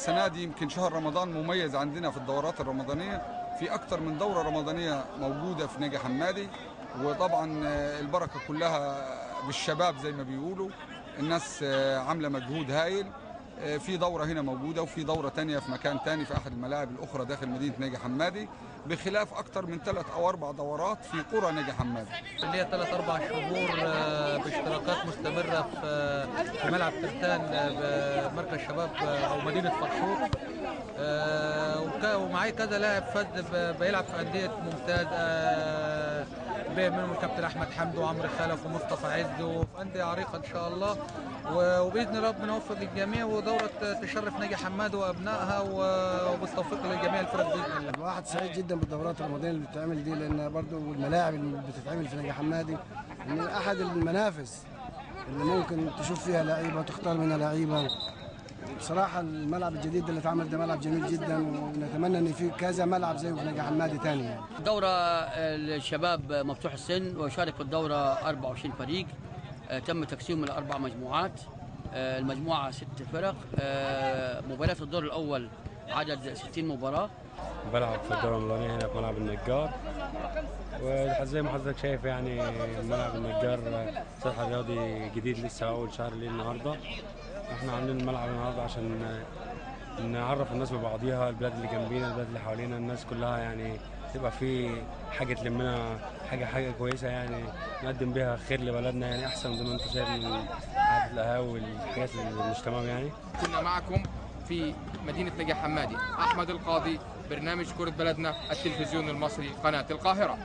السنة دي يمكن شهر رمضان مميز عندنا في الدورات الرمضانية، في أكتر من دورة رمضانية موجودة في ناجي حمادي. وطبعا البركة كلها بالشباب زي ما بيقولوا، الناس عاملة مجهود هايل. في دورة هنا موجودة وفي دورة تانية في مكان تاني في أحد الملاعب الأخرى داخل مدينة ناجي حمادي، بخلاف أكتر من 3 أو 4 دورات في قرى ناجي حمادي. اللي هي 3-4 شهور باشتراكات مستمرة في ملعب ترتان بمركز شباب أو مدينة فرشوق. ومعي كذا لاعب فذ بيلعب في أندية ممتاز، منهم الكابتن أحمد حمد وعمرو خلف ومصطفى عز، وفي أندية عريقة إن شاء الله. وباذن الله ربنا يوفق الجميع، ودوره تشرف ناجي حمادي وابنائها، وبالتوفيق للجميع الفرق باذن الله. الواحد سعيد جدا بالدورات الرمضانيه اللي بتتعمل دي، لان برضو الملاعب اللي بتتعمل في ناجي حمادي من احد المنافس اللي ممكن تشوف فيها لعيبه وتختار منها لعيبه. بصراحه الملعب الجديد اللي اتعمل ده ملعب جميل جدا، ونتمنى ان في كذا ملعب زيه في ناجي حمادي ثاني يعني. دوره الشباب مفتوح السن، وشارك في الدوره 24 فريق. تم تقسيمهم الى 4 مجموعات. المجموعه 6 فرق. مباريات الدور الاول عدد 60 مباراه. بلعب في الدوره الرمضانيه هنا في ملعب النجار، وزي ما حضرتك شايف يعني ملعب النجار سطح رياضي جديد لسه اول شهر ليه النهارده. احنا عاملين الملعب النهارده عشان نعرف الناس ببعضيها، البلاد اللي جنبينا البلاد اللي حوالينا، الناس كلها يعني تبقى في حاجه تلمنا، حاجه كويسه يعني نقدم بيها خير لبلدنا، يعني احسن زي ما انت شايف من عادة القهاوي والحاجات اللي مش تمام يعني. كنا معكم في مدينه ناجي حمادي، احمد القاضي، برنامج كرة بلدنا، التلفزيون المصري، قناه القاهره.